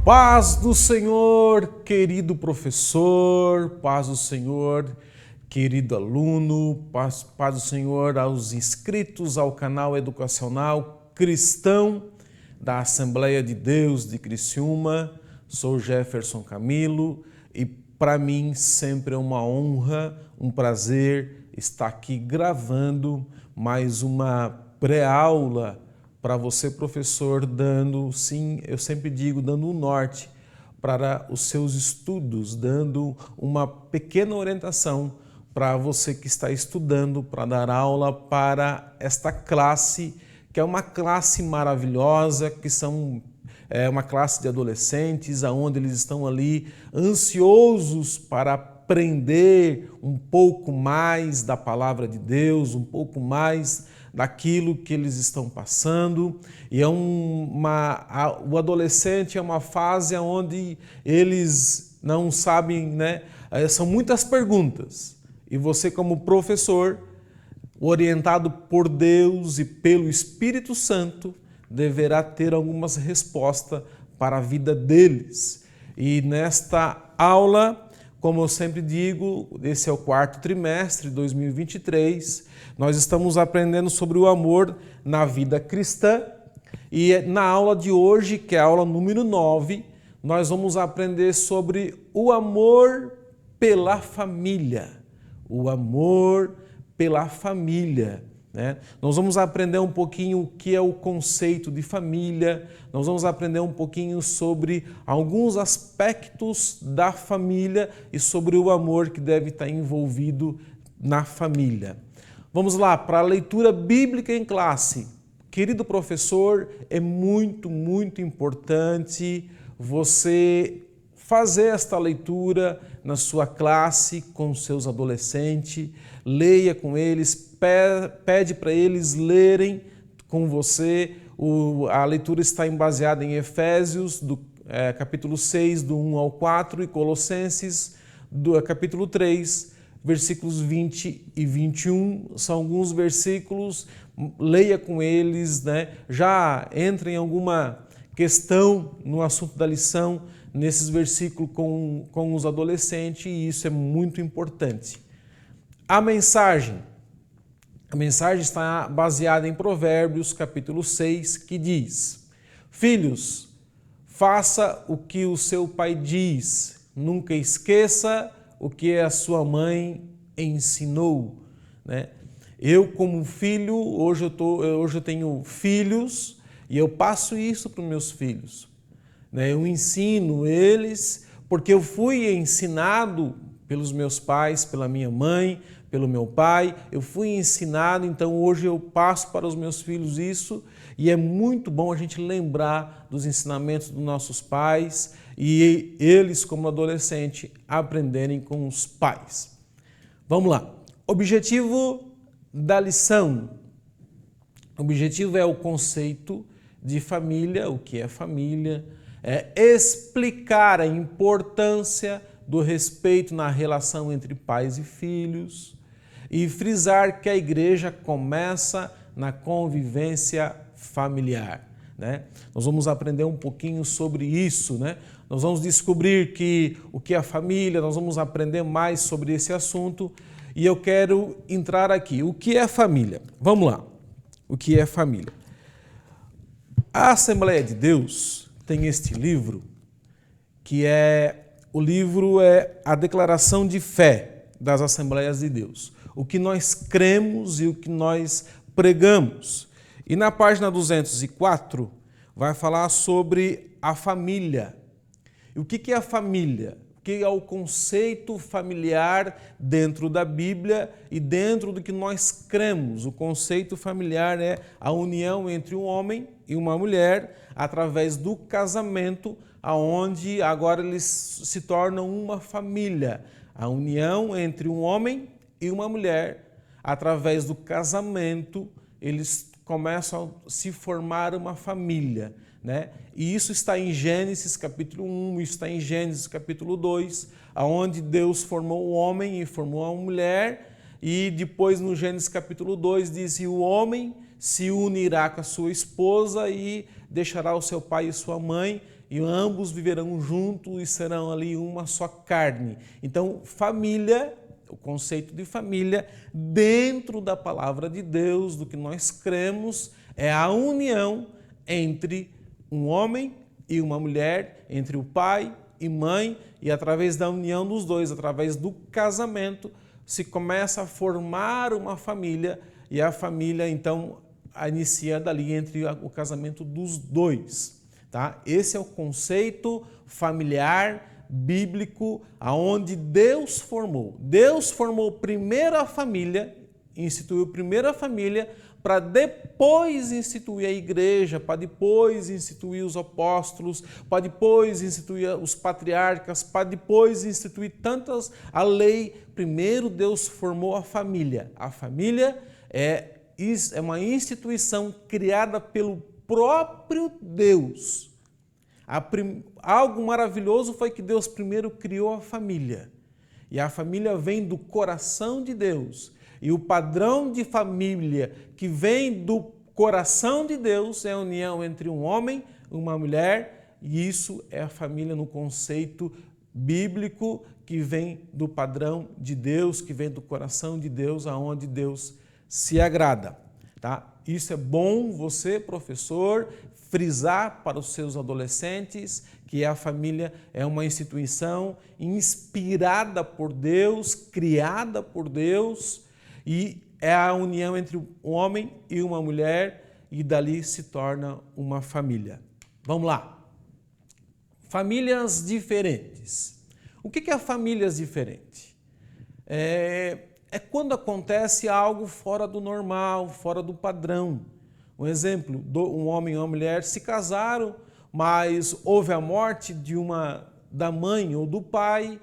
Paz do Senhor, querido professor, paz do Senhor, querido aluno, paz do Senhor aos inscritos ao canal educacional cristão da Assembleia de Deus de Criciúma. Sou Jefferson Camilo e para mim sempre é uma honra, um prazer estar aqui gravando mais uma pré-aula para você, professor, dando, sim, eu sempre digo, dando um norte para os seus estudos, dando uma pequena orientação para você que está estudando, para dar aula para esta classe, que é uma classe maravilhosa, que é uma classe de adolescentes, onde eles estão ali ansiosos para aprender um pouco mais da palavra de Deus, um pouco mais daquilo que eles estão passando. E o adolescente é uma fase onde eles não sabem, né? São muitas perguntas. E você, como professor, orientado por Deus e pelo Espírito Santo, deverá ter algumas respostas para a vida deles. E nesta aula, como eu sempre digo, esse é o quarto trimestre de 2023, nós estamos aprendendo sobre o amor na vida cristã e na aula de hoje, que é a aula número 9, nós vamos aprender sobre o amor pela família. O amor pela família, né? Nós vamos aprender um pouquinho o que é o conceito de família, nós vamos aprender um pouquinho sobre alguns aspectos da família e sobre o amor que deve estar envolvido na família. Vamos lá para a leitura bíblica em classe. Querido professor, é muito importante você fazer esta leitura na sua classe com seus adolescentes, leia com eles, pede para eles lerem com você. A leitura está baseada em Efésios, capítulo 6, do 1 ao 4, e Colossenses, capítulo 3, versículos 20 e 21, são alguns versículos, leia com eles, né? Já entre em alguma questão no assunto da lição, nesses versículos com os adolescentes, e isso é muito importante. A mensagem está baseada em Provérbios, capítulo 6, que diz: Filhos, faça o que o seu pai diz, nunca esqueça o que a sua mãe ensinou, né? Eu, como filho, hoje eu tenho filhos e eu passo isso para os meus filhos, né? Eu ensino eles porque eu fui ensinado pelos meus pais, pela minha mãe, pelo meu pai, eu fui ensinado, então hoje eu passo para os meus filhos isso, e é muito bom a gente lembrar dos ensinamentos dos nossos pais e eles, como adolescente, aprenderem com os pais. Vamos lá. Objetivo da lição. O objetivo é o conceito de família, o que é família, é explicar a importância do respeito na relação entre pais e filhos e frisar que a igreja começa na convivência familiar, né? Nós vamos aprender um pouquinho sobre isso, né? Nós vamos descobrir o que é a família, nós vamos aprender mais sobre esse assunto e eu quero entrar aqui. O que é família? Vamos lá. O que é família? A Assembleia de Deus tem este livro, que o livro é a Declaração de Fé das Assembleias de Deus. O que nós cremos e o que nós pregamos. E na página 204 vai falar sobre a família. E o que é a família? O que é o conceito familiar dentro da Bíblia e dentro do que nós cremos? O conceito familiar é a união entre um homem e uma mulher através do casamento, aonde agora eles se tornam uma família. A união entre um homem e uma mulher, através do casamento, eles começam a se formar uma família, né? E isso está em Gênesis capítulo 1, isso está em Gênesis capítulo 2, onde Deus formou o homem e formou a mulher, e depois no Gênesis capítulo 2 diz que o homem se unirá com a sua esposa e deixará o seu pai e sua mãe, e ambos viverão juntos e serão ali uma só carne. Então, família, o conceito de família, dentro da palavra de Deus, do que nós cremos, é a união entre um homem e uma mulher, entre o pai e mãe, e através da união dos dois, através do casamento, se começa a formar uma família, e a família, então, inicia dali entre o casamento dos dois. Tá? Esse é o conceito familiar, bíblico, aonde Deus formou. Deus formou primeiro a família, instituiu primeiro a família, para depois instituir a igreja, para depois instituir os apóstolos, para depois instituir os patriarcas, para depois instituir a lei. Primeiro Deus formou a família. A família é uma instituição criada pelo próprio Deus. Algo maravilhoso foi que Deus primeiro criou a família. E a família vem do coração de Deus. E o padrão de família que vem do coração de Deus é a união entre um homem e uma mulher, e isso é a família no conceito bíblico que vem do padrão de Deus, que vem do coração de Deus, aonde Deus se agrada. Tá? Isso é bom você, professor, frisar para os seus adolescentes que a família é uma instituição inspirada por Deus, criada por Deus, e é a união entre um homem e uma mulher, e dali se torna uma família. Vamos lá. Famílias diferentes. O que é famílias diferentes? É quando acontece algo fora do normal, fora do padrão. Um exemplo, um homem e uma mulher se casaram, mas houve a morte da mãe ou do pai,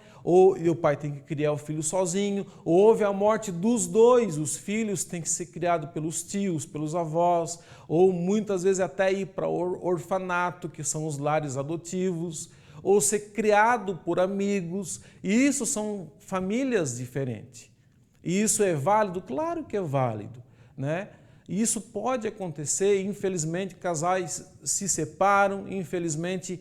e o pai tem que criar o filho sozinho, ou houve a morte dos dois, os filhos têm que ser criados pelos tios, pelos avós, ou muitas vezes até ir para o orfanato, que são os lares adotivos, ou ser criado por amigos, e isso são famílias diferentes. E isso é válido? Claro que é válido, né? E isso pode acontecer, infelizmente casais se separam, infelizmente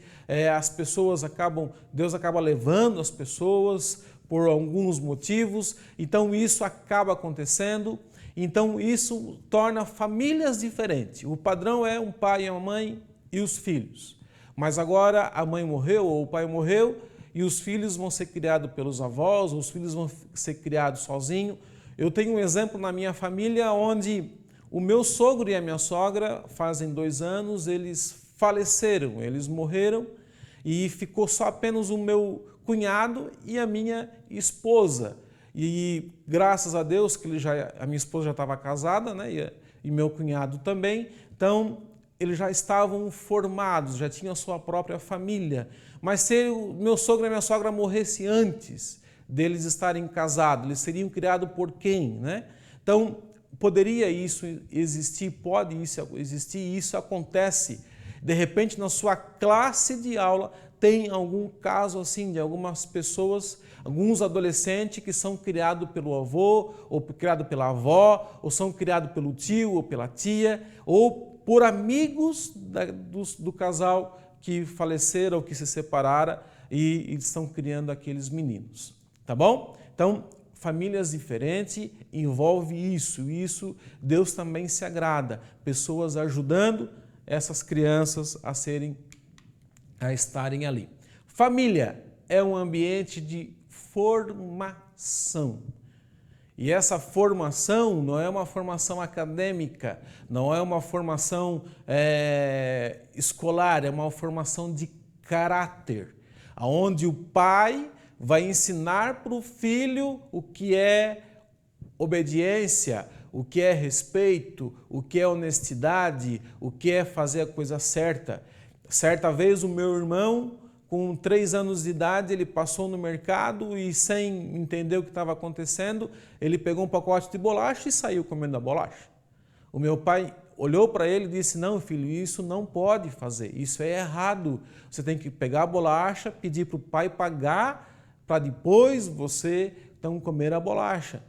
Deus acaba levando as pessoas por alguns motivos, então isso acaba acontecendo, então isso torna famílias diferentes. O padrão é um pai e uma mãe e os filhos, mas agora a mãe morreu ou o pai morreu e os filhos vão ser criados pelos avós, ou os filhos vão ser criados sozinhos. Eu tenho um exemplo na minha família onde o meu sogro e a minha sogra, fazem 2 anos, eles faleceram, eles morreram e ficou só apenas o meu cunhado e a minha esposa. E graças a Deus que a minha esposa já estava casada, né, e meu cunhado também, então eles já estavam formados, já tinham a sua própria família. Mas se o meu sogro e a minha sogra morressem antes deles estarem casados, eles seriam criados por quem, né? Então, poderia isso existir, pode isso existir, e isso acontece. De repente, na sua classe de aula, tem algum caso assim de algumas pessoas, alguns adolescentes que são criados pelo avô, ou criados pela avó, ou são criados pelo tio ou pela tia, ou por amigos do casal que faleceram ou que se separaram e estão criando aqueles meninos. Tá bom? Então, famílias diferentes envolve isso Deus também se agrada, pessoas ajudando essas crianças a estarem ali. Família é um ambiente de formação. E essa formação não é uma formação acadêmica, não é uma formação escolar, é uma formação de caráter, onde o pai vai ensinar para o filho o que é obediência, o que é respeito, o que é honestidade, o que é fazer a coisa certa. Certa vez o meu irmão, com 3 anos de idade, ele passou no mercado e sem entender o que estava acontecendo, ele pegou um pacote de bolacha e saiu comendo a bolacha. O meu pai olhou para ele e disse: não, filho, isso não pode fazer, isso é errado. Você tem que pegar a bolacha, pedir para o pai pagar, para depois você então comer a bolacha.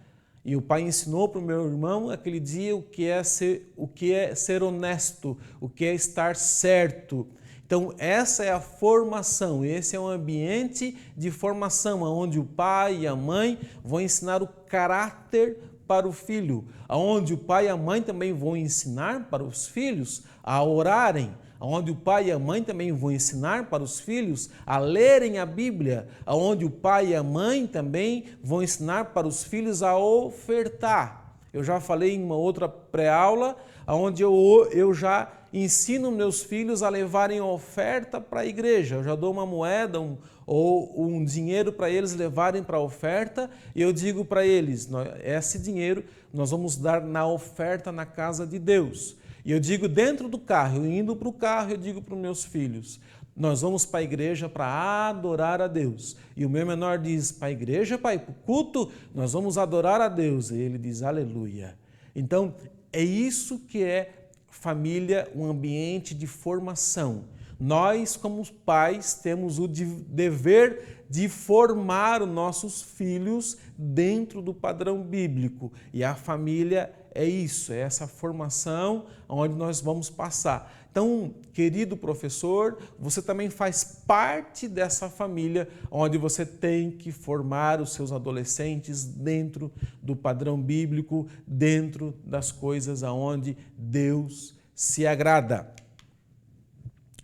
E o pai ensinou para o meu irmão aquele dia o que é ser honesto, o que é estar certo. Então, essa é a formação, esse é um ambiente de formação, onde o pai e a mãe vão ensinar o caráter para o filho, onde o pai e a mãe também vão ensinar para os filhos a orarem, onde o pai e a mãe também vão ensinar para os filhos a lerem a Bíblia, onde o pai e a mãe também vão ensinar para os filhos a ofertar. Eu já falei em uma outra pré-aula, onde eu já ensino meus filhos a levarem oferta para a igreja. Eu já dou uma moeda ou um dinheiro para eles levarem para a oferta e eu digo para eles, esse dinheiro nós vamos dar na oferta na casa de Deus. E eu digo dentro do carro, eu indo para o carro, eu digo para os meus filhos, nós vamos para a igreja para adorar a Deus. E o meu menor diz, para a igreja, pai, para o culto, nós vamos adorar a Deus. E ele diz, aleluia. Então, é isso que é família, um ambiente de formação. Nós, como pais, temos o dever de formar os nossos filhos dentro do padrão bíblico. E a família é isso, é essa formação onde nós vamos passar. Então, querido professor, você também faz parte dessa família onde você tem que formar os seus adolescentes dentro do padrão bíblico, dentro das coisas aonde Deus se agrada.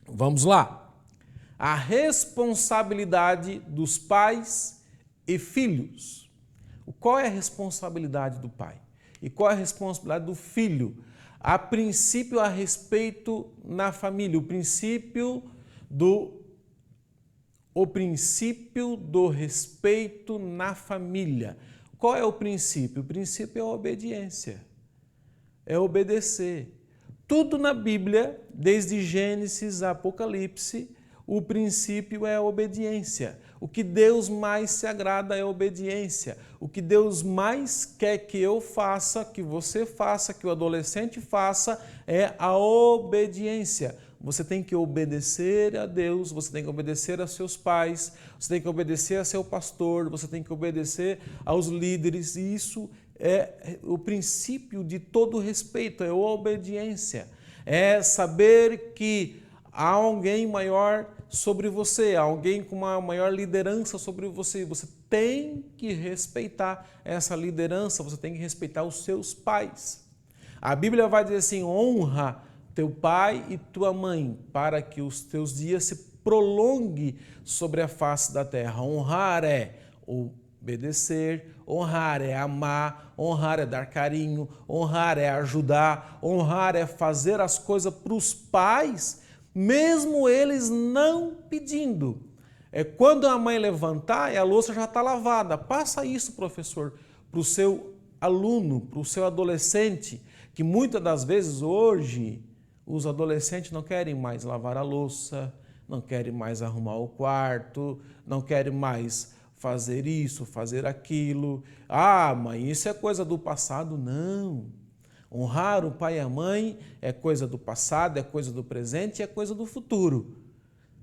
Vamos lá. A responsabilidade dos pais e filhos. Qual é a responsabilidade do pai? E qual é a responsabilidade do filho? A princípio a respeito na família, o princípio do respeito na família. Qual é o princípio? O princípio é a obediência, é obedecer. Tudo na Bíblia, desde Gênesis a Apocalipse, o princípio é a obediência. O que Deus mais se agrada é a obediência. O que Deus mais quer que eu faça, que você faça, que o adolescente faça, é a obediência. Você tem que obedecer a Deus, você tem que obedecer a seus pais, você tem que obedecer a seu pastor, você tem que obedecer aos líderes. E isso é o princípio de todo respeito, é a obediência. É saber que há alguém maior sobre você, há alguém com uma maior liderança sobre você. Você tem que respeitar essa liderança, você tem que respeitar os seus pais. A Bíblia vai dizer assim, honra teu pai e tua mãe, para que os teus dias se prolonguem sobre a face da terra. Honrar é obedecer, honrar é amar, honrar é dar carinho, honrar é ajudar, honrar é fazer as coisas para os pais, mesmo eles não pedindo. É quando a mãe levantar e a louça já está lavada. Passa isso, professor, para o seu aluno, para o seu adolescente, que muitas das vezes hoje os adolescentes não querem mais lavar a louça, não querem mais arrumar o quarto, não querem mais fazer isso, fazer aquilo. Ah, mãe, isso é coisa do passado. Não. Honrar o pai e a mãe é coisa do passado, é coisa do presente e é coisa do futuro.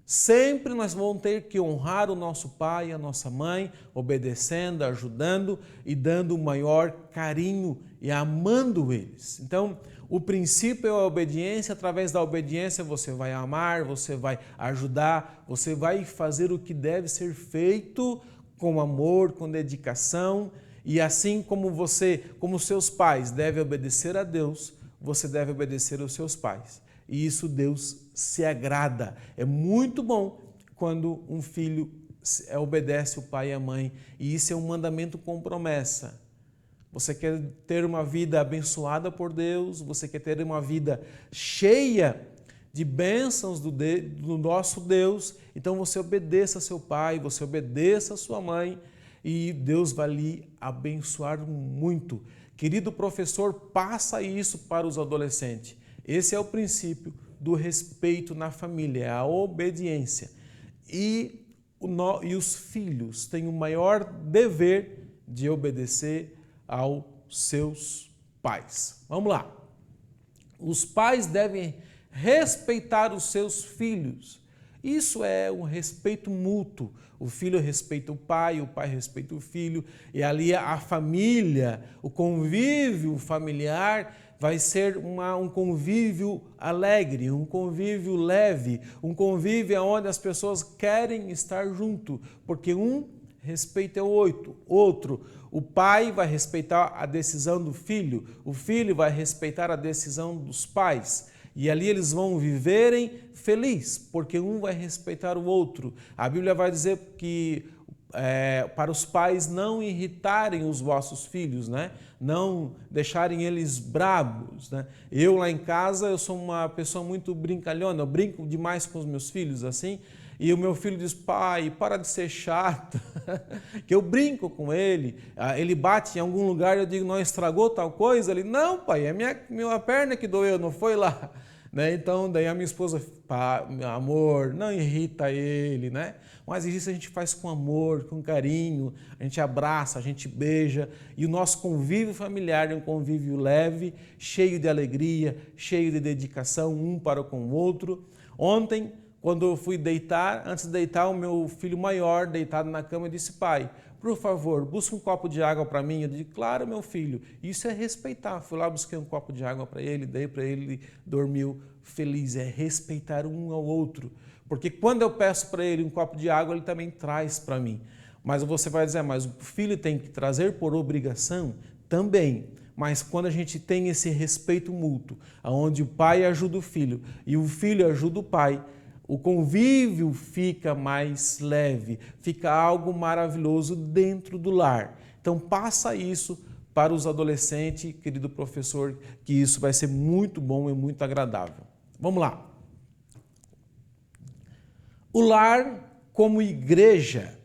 Sempre nós vamos ter que honrar o nosso pai e a nossa mãe, obedecendo, ajudando e dando o maior carinho e amando eles. Então, o princípio é a obediência. Através da obediência você vai amar, você vai ajudar, você vai fazer o que deve ser feito com amor, com dedicação. E assim como seus pais devem obedecer a Deus, você deve obedecer aos seus pais. E isso Deus se agrada. É muito bom quando um filho obedece o pai e a mãe. E isso é um mandamento com promessa. Você quer ter uma vida abençoada por Deus, você quer ter uma vida cheia de bênçãos do nosso Deus, então você obedeça a seu pai, você obedeça a sua mãe, e Deus vai lhe abençoar muito. Querido professor, passa isso para os adolescentes. Esse é o princípio do respeito na família, é a obediência. E os filhos têm o maior dever de obedecer aos seus pais. Vamos lá. Os pais devem respeitar os seus filhos. Isso é um respeito mútuo. O filho respeita o pai respeita o filho, e ali a família, o convívio familiar vai ser um convívio alegre, um convívio leve, um convívio onde as pessoas querem estar junto, porque um respeita o outro. O pai vai respeitar a decisão do filho, o filho vai respeitar a decisão dos pais. E ali eles vão viverem felizes, porque um vai respeitar o outro. A Bíblia vai dizer que para os pais não irritarem os vossos filhos, né? Não deixarem eles bravos, né? Eu lá em casa, eu sou uma pessoa muito brincalhona, eu brinco demais com os meus filhos, assim, e o meu filho diz: pai, para de ser chato, que eu brinco com ele, ele bate em algum lugar, eu digo: não estragou tal coisa? Ele: não, pai, é minha perna que doeu, não foi lá. Né? Então, daí a minha esposa: pá, meu amor, não irrita ele, né? Mas isso a gente faz com amor, com carinho, a gente abraça, a gente beija, e o nosso convívio familiar é um convívio leve, cheio de alegria, cheio de dedicação um para com o outro. Ontem, quando eu fui deitar, antes de deitar, o meu filho maior, deitado na cama, disse: pai, por favor, busca um copo de água para mim. Eu disse: claro, meu filho, isso é respeitar. Fui lá, busquei um copo de água para ele, dei para ele, ele dormiu feliz. É respeitar um ao outro. Porque quando eu peço para ele um copo de água, ele também traz para mim. Mas você vai dizer: mas o filho tem que trazer por obrigação? Também. Mas quando a gente tem esse respeito mútuo, onde o pai ajuda o filho e o filho ajuda o pai, o convívio fica mais leve, fica algo maravilhoso dentro do lar. Então passa isso para os adolescentes, querido professor, que isso vai ser muito bom e muito agradável. Vamos lá. O lar como igreja.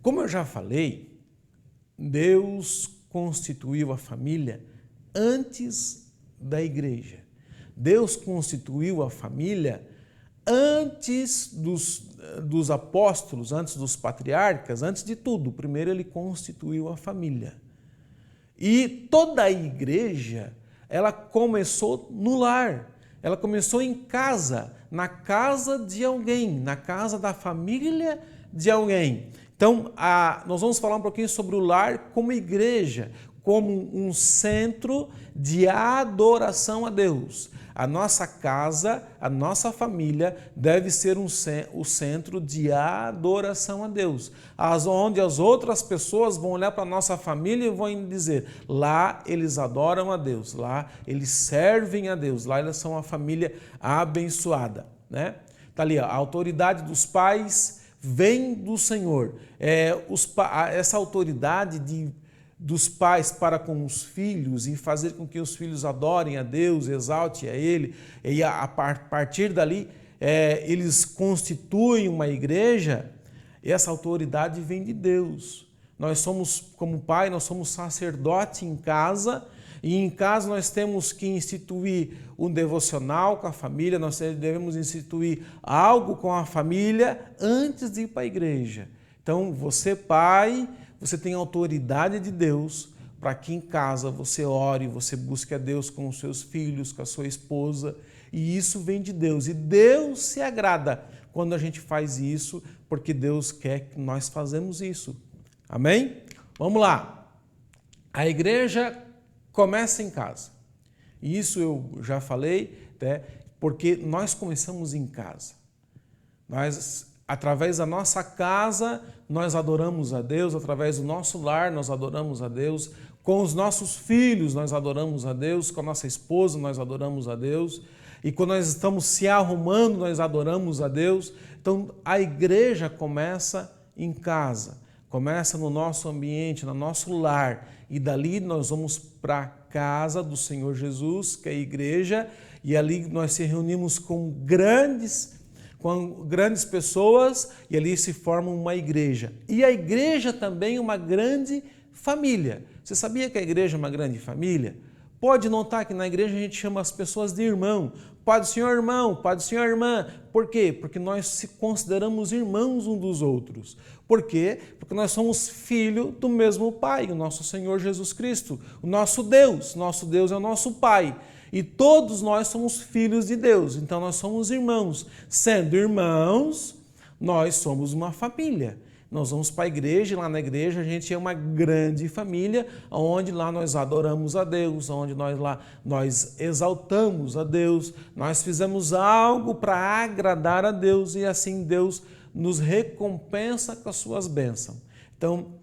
Como eu já falei, Deus constituiu a família antes da igreja. Deus constituiu a família antes dos apóstolos, antes dos patriarcas, antes de tudo. Primeiro ele constituiu a família. E toda a igreja, ela começou no lar. Ela começou em casa, na casa de alguém, na casa da família de alguém. Então, nós vamos falar um pouquinho sobre o lar como igreja, como um centro de adoração a Deus. A nossa casa, a nossa família deve ser o centro de adoração a Deus, onde as outras pessoas vão olhar para a nossa família e vão dizer: lá eles adoram a Deus, lá eles servem a Deus, lá eles são uma família abençoada, né? Tá ali, a autoridade dos pais vem do Senhor. Essa autoridade dos pais para com os filhos e fazer com que os filhos adorem a Deus, exalte a Ele, e a partir dali eles constituem uma igreja. Essa autoridade vem de Deus. Nós somos, como pai, nós somos sacerdote em casa, e em casa nós temos que instituir um devocional com a família, nós devemos instituir algo com a família antes de ir para a igreja. Então, você, pai, você tem autoridade de Deus para que em casa você ore, você busque a Deus com os seus filhos, com a sua esposa, e isso vem de Deus. E Deus se agrada quando a gente faz isso, porque Deus quer que nós façamos isso. Amém? Vamos lá. A igreja começa em casa. E isso eu já falei, né? Porque nós começamos em casa. Através da nossa casa, nós adoramos a Deus, através do nosso lar, nós adoramos a Deus, com os nossos filhos, nós adoramos a Deus, com a nossa esposa, nós adoramos a Deus, e quando nós estamos se arrumando, nós adoramos a Deus. Então, a igreja começa em casa, começa no nosso ambiente, no nosso lar, e dali nós vamos para a casa do Senhor Jesus, que é a igreja, e ali nós se reunimos com grandes pessoas, e ali se forma uma igreja. E a igreja também é uma grande família. Você sabia que a igreja é uma grande família? Pode notar que na igreja a gente chama as pessoas de irmão. Pai do Senhor, irmão, Pai do Senhor, irmã. Por quê? Porque nós se consideramos irmãos um dos outros. Por quê? Porque nós somos filho do mesmo Pai, o nosso Senhor Jesus Cristo, o nosso Deus. Nosso Deus é o nosso Pai. E todos nós somos filhos de Deus, então nós somos irmãos. Sendo irmãos, nós somos uma família. Nós vamos para a igreja, e lá na igreja a gente é uma grande família, onde lá nós adoramos a Deus, onde nós exaltamos a Deus, nós fizemos algo para agradar a Deus e assim Deus nos recompensa com as suas bênçãos. Então,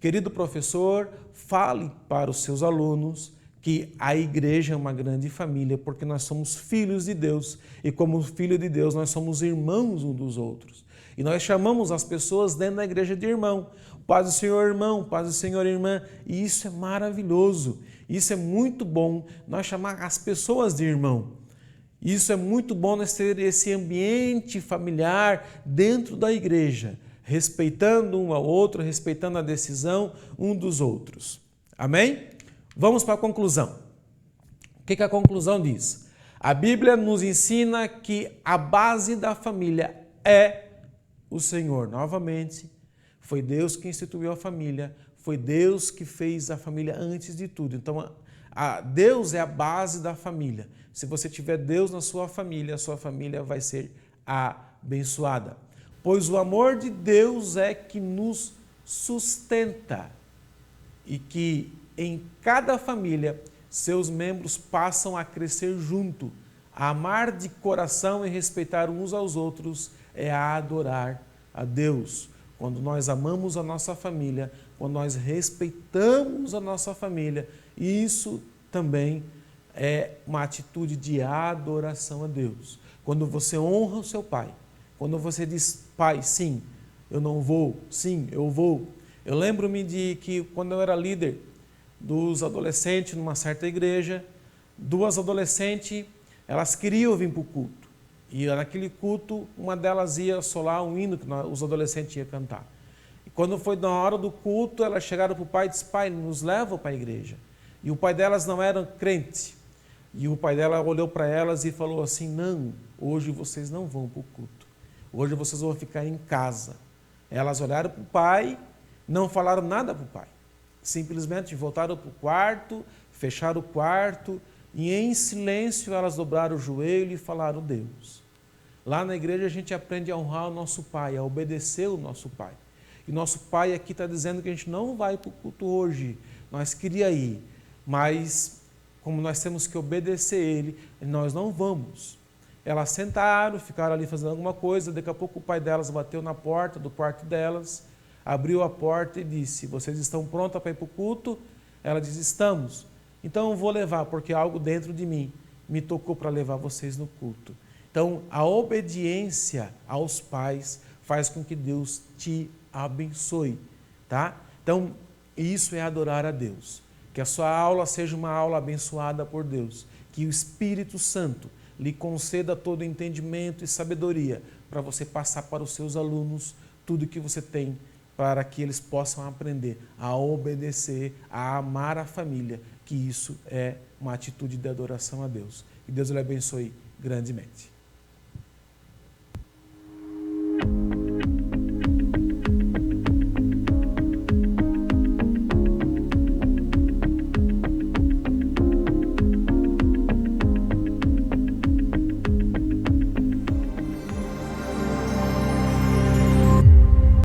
querido professor, fale para os seus alunos que a igreja é uma grande família, porque nós somos filhos de Deus e como filho de Deus nós somos irmãos uns dos outros. E nós chamamos as pessoas dentro da igreja de irmão. Paz do Senhor, irmão, paz do Senhor, irmã. E isso é maravilhoso, isso é muito bom, nós chamar as pessoas de irmão. Isso é muito bom nós ter esse ambiente familiar dentro da igreja, respeitando um ao outro, respeitando a decisão um dos outros. Amém? Vamos para a conclusão. O que a conclusão diz? A Bíblia nos ensina que a base da família é o Senhor. Novamente, foi Deus que instituiu a família, foi Deus que fez a família antes de tudo. Então, Deus é a base da família. Se você tiver Deus na sua família, a sua família vai ser abençoada. Pois o amor de Deus é que nos sustenta e que em cada família seus membros passam a crescer junto. A amar de coração e respeitar uns aos outros é a adorar a Deus. Quando nós amamos a nossa família, quando nós respeitamos a nossa família, isso também é uma atitude de adoração a Deus. Quando você honra o seu pai, quando você diz, pai, sim, eu não vou, sim, eu vou. Eu lembro-me de que quando eu era líder dos adolescentes numa certa igreja, duas adolescentes, elas queriam vir para o culto. E naquele culto, uma delas ia solar um hino que os adolescentes iam cantar. E quando foi na hora do culto, elas chegaram para o pai e disseram, pai, nos leva para a igreja. E o pai delas não era crente. E o pai dela olhou para elas e falou assim, não, hoje vocês não vão para o culto. Hoje vocês vão ficar em casa. Elas olharam para o pai, não falaram nada para o pai. Simplesmente voltaram para o quarto, fecharam o quarto e em silêncio elas dobraram o joelho e falaram, Deus. Lá na igreja a gente aprende a honrar o nosso pai, a obedecer o nosso pai. E nosso pai aqui está dizendo que a gente não vai para o culto hoje. Nós queríamos ir, mas como nós temos que obedecer ele, nós não vamos. Elas sentaram, ficaram ali fazendo alguma coisa, daqui a pouco o pai delas bateu na porta do quarto delas, abriu a porta e disse, vocês estão prontas para ir para o culto? Ela disse, estamos. Então eu vou levar, porque algo dentro de mim me tocou para levar vocês no culto. Então a obediência aos pais faz com que Deus te abençoe, tá? Então isso é adorar a Deus. Que a sua aula seja uma aula abençoada por Deus. Que o Espírito Santo lhe conceda todo entendimento e sabedoria para você passar para os seus alunos tudo que você tem para que eles possam aprender a obedecer, a amar a família, que isso é uma atitude de adoração a Deus. Que Deus lhe abençoe grandemente.